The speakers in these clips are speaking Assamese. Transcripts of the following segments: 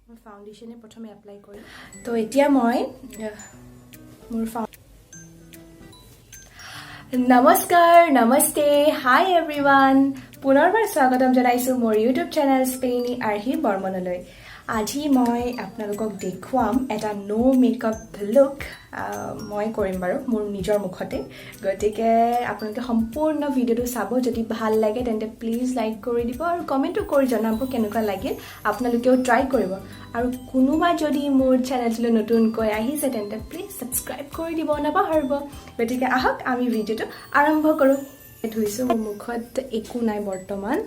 মই ফাউণ্ডেশ্যনে প্ৰথমে এপ্লাই কৰিম তো এতিয়া মই মোৰ নমস্কাৰ নমস্তে হাই এভৰিৱান পুনৰবাৰ স্বাগতম জনাইছোঁ মোৰ ইউটিউব চেনেল স্পেইনী আৰ্হি বৰ্মনলৈ আজি মই আপোনালোকক দেখুৱাম এটা নো মেকআপ লুক মই কৰিম বাৰু মোৰ নিজৰ মুখতে গতিকে আপোনালোকে সম্পূৰ্ণ ভিডিঅ'টো চাব যদি ভাল লাগে তেন্তে প্লিজ লাইক কৰি দিব আৰু কমেণ্টো কৰি জনাব কেনেকুৱা লাগিল আপোনালোকেও ট্ৰাই কৰিব আৰু কোনোবা যদি মোৰ চেনেলটোলৈ নতুনকৈ আহিছে তেন্তে প্লিজ ছাবস্ক্ৰাইব কৰি দিব নাপাহৰিব গতিকে আহক আমি ভিডিঅ'টো আৰম্ভ কৰোঁ ধুইছোঁ মোৰ মুখত একো নাই বৰ্তমান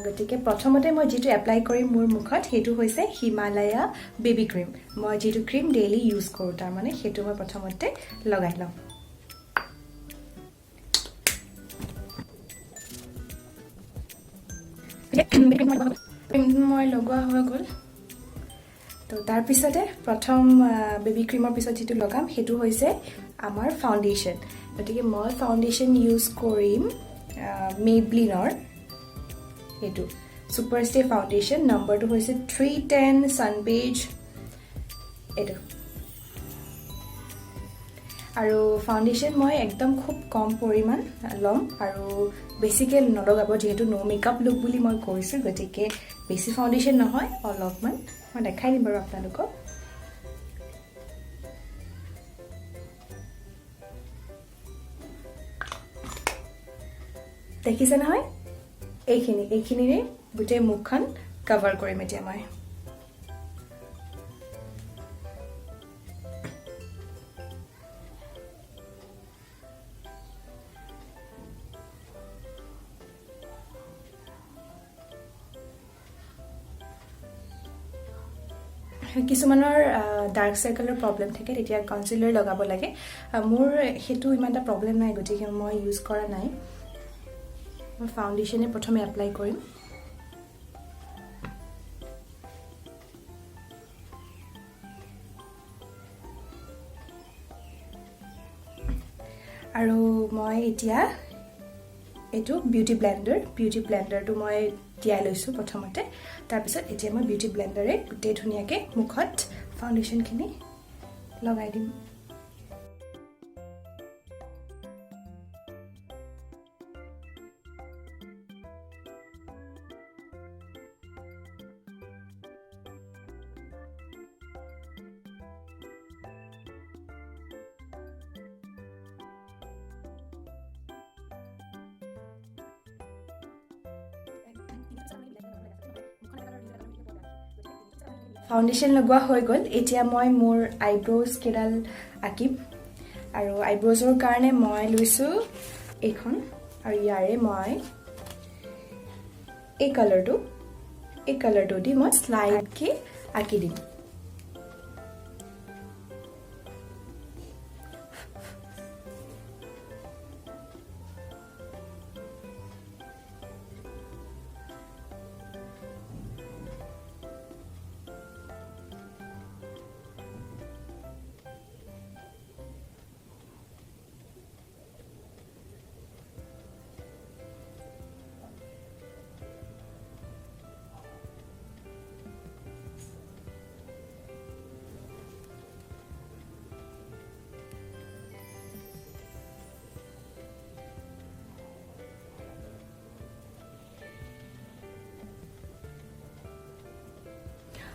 গতিকে প্ৰথমতে মই যেটো এপ্লাই কৰিম মোৰ মুখত হেতু হৈছে হিমালয়া বেবি ক্ৰীম মই যেটো ক্ৰীম ডেইলি ইউজ কৰো তাৰ মানে হেতু মই প্ৰথমতে লগাই লম মই লগোৱা হৈ গ'ল তো তাৰ পিছতে প্ৰথম বেবি ক্ৰীমৰ পিছত যেটো লগাম হেতু হৈছে আমাৰ ফাউণ্ডেশ্যন গতিকে মই ফাউণ্ডেশ্যন ইউজ কৰিম মেবলিনৰ এইটো সুপাৰ ষ্টে ফাউণ্ডেশ্যন নম্বৰটো হৈছে 310 সানবেজ এইটো আৰু ফাউণ্ডেশ্যন মই একদম খুব কম পৰিমাণ লম আৰু বেছিকৈ নলগাব যিহেতু নো মেকআপ লুক বুলি মই কৈছোঁ গতিকে বেছি ফাউণ্ডেশ্যন নহয় অলপমান মই দেখাই দিম বাৰু আপোনালোকক দেখিছে নহয় এইখিনিৰে গোটেই মুখখন কভাৰ কৰিম এতিয়া মই কিছুমানৰ ডাৰ্ক সাৰ্কেলৰ প্ৰবলেম থাকে তেতিয়া কনসিলাৰ লগাব লাগে মোৰ হেতু ইমান এটা প্ৰবলেম নাই গতিকে মই ইউজ কৰা নাই মই ফাউণ্ডেশ্যনে প্ৰথমে এপ্লাই কৰিম আৰু মই এতিয়া এইটো বিউটি ব্লেন্ডাৰটো মই তিয়াই লৈছোঁ প্ৰথমতে তাৰপিছত এতিয়া মই বিউটি ব্লেন্ডাৰে গোটেই ধুনীয়াকৈ মুখত ফাউণ্ডেশ্যনখিনি লগাই দিম ফাউণ্ডেশ্যন লগোৱা হৈ গ'ল এতিয়া মই মোৰ আইব্ৰ'জ কেইডাল আঁকিম আৰু আইব্ৰ'জৰ কাৰণে মই লৈছোঁ এইখন আৰু ইয়াৰে মই এই কালাৰটো দি মই স্লাইডকৈ আঁকি দিম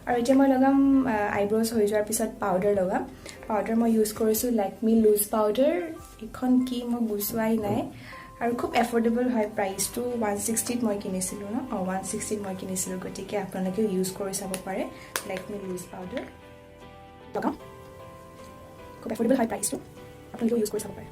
আৰু এতিয়া মই লগাম আইব্ৰ'জ হৈ যোৱাৰ পিছত পাউডাৰ লগাম পাউডাৰ মই ইউজ কৰিছোঁ লেকমি লুজ পাউডাৰ এইখন কি মই বুজোৱাই নাই আৰু খুব এফৰ্ডেবল হয় প্ৰাইচটো 160ত মই কিনিছিলোঁ ন 160ত মই কিনিছিলোঁ গতিকে আপোনালোকেও ইউজ কৰি চাব পাৰে লেকমি লুজ পাউডাৰ লগাম খুব এফৰ্ডেবল হয় প্ৰাইচটো আপোনালোকেও ইউজ কৰি চাব পাৰে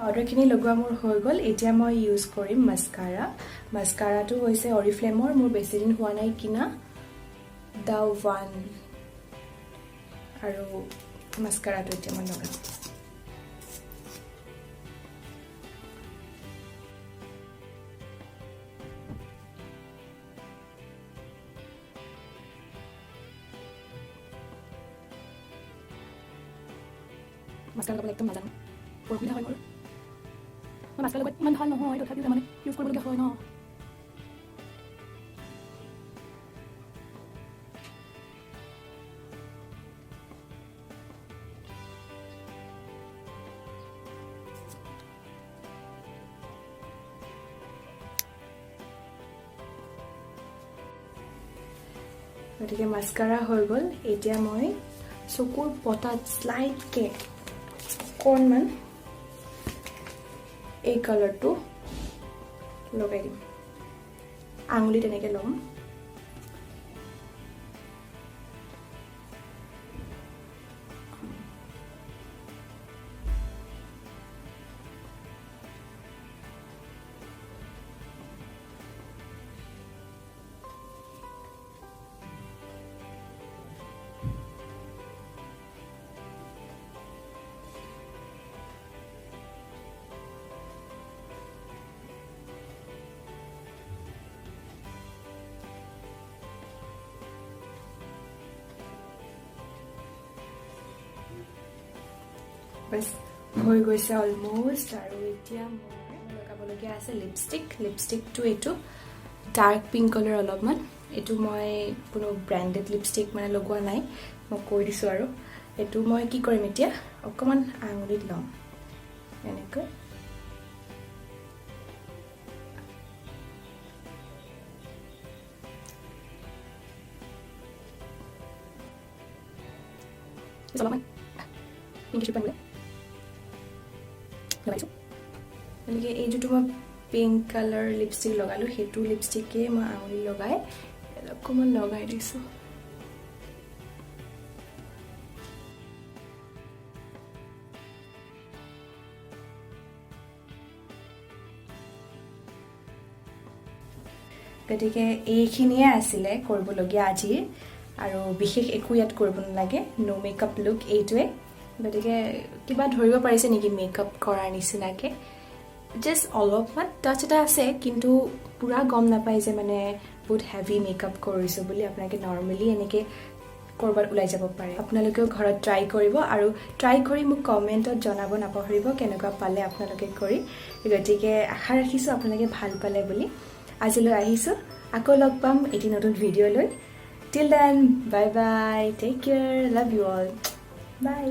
পাউডাৰখিনি লগোৱা মোৰ হৈ গ'ল এতিয়া মই ইউজ কৰিম মাস্কাৰাটো হৈছে অৰিফ্লেমৰ মোৰ বেছি দিন হোৱা নাই কিনা দ্য ওৱান আৰু মাস্কাৰাটো এতিয়া মই লগাম মাস্কাৰা লগাবলৈ একদম নাজানো অসুবিধা হয় মোৰ মই মাস্কাৰা লগাই ইমান ভাল নহয় তথাপিও তাৰমানে ইউজ কৰিবলগীয়া হয় ন গতিকে মাস্কাৰা হৈ গ'ল এতিয়া মই চকুৰ পটাত স্লাইডকে অকণমান এই কালাৰটো লগাই দিম আঙুলি তেনেকৈ ল'ম बस হৈ গৈছে অলমোস্ট আৰু এতিয়া মই লগাবলগীয়া আছে লিপষ্টিকটো এইটো ডাৰ্ক পিংক কালাৰ অলপমান এইটো মই কোনো ব্ৰেণ্ডেড লিপষ্টিক মানে লগোৱা নাই মই কৈ দিছোঁ আৰু এইটো মই কি কৰিম এতিয়া অকণমান আঙুলিত ল'ম এনেকৈ অলপমান পিংকিশ পেন লগাইছোঁ এনেকৈ এই যিটো মই পিংক কালাৰ লিপষ্টিক লগালোঁ সেইটো লিপষ্টিকে মই আঙুলি লগাই অকণমান লগাই দিছোঁ গতিকে এইখিনিয়ে আছিলে কৰিবলগীয়া আজিৰ আৰু বিশেষ একো ইয়াত কৰিব নালাগে নো মেকআপ লুক এইটোৱে গতিকে কিবা ধৰিব পাৰিছে নেকি মেকআপ কৰাৰ নিচিনাকৈ জাষ্ট অলপমান টাচ এটা আছে কিন্তু পুৰা গম নাপায় যে মানে বহুত হেভি মেকআপ কৰিছোঁ বুলি আপোনালোকে নৰ্মেলি এনেকৈ ক'ৰবাত ওলাই যাব পাৰে আপোনালোকেও ঘৰত ট্ৰাই কৰিব আৰু ট্ৰাই কৰি মোক কমেণ্টত জনাব নাপাহৰিব কেনেকুৱা পালে আপোনালোকে কৰি গতিকে আশা ৰাখিছোঁ আপোনালোকে ভাল পালে বুলি আজিলৈ আহিছোঁ আকৌ লগ পাম এটি নতুন ভিডিঅ' লৈ till then bye bye take care love you all by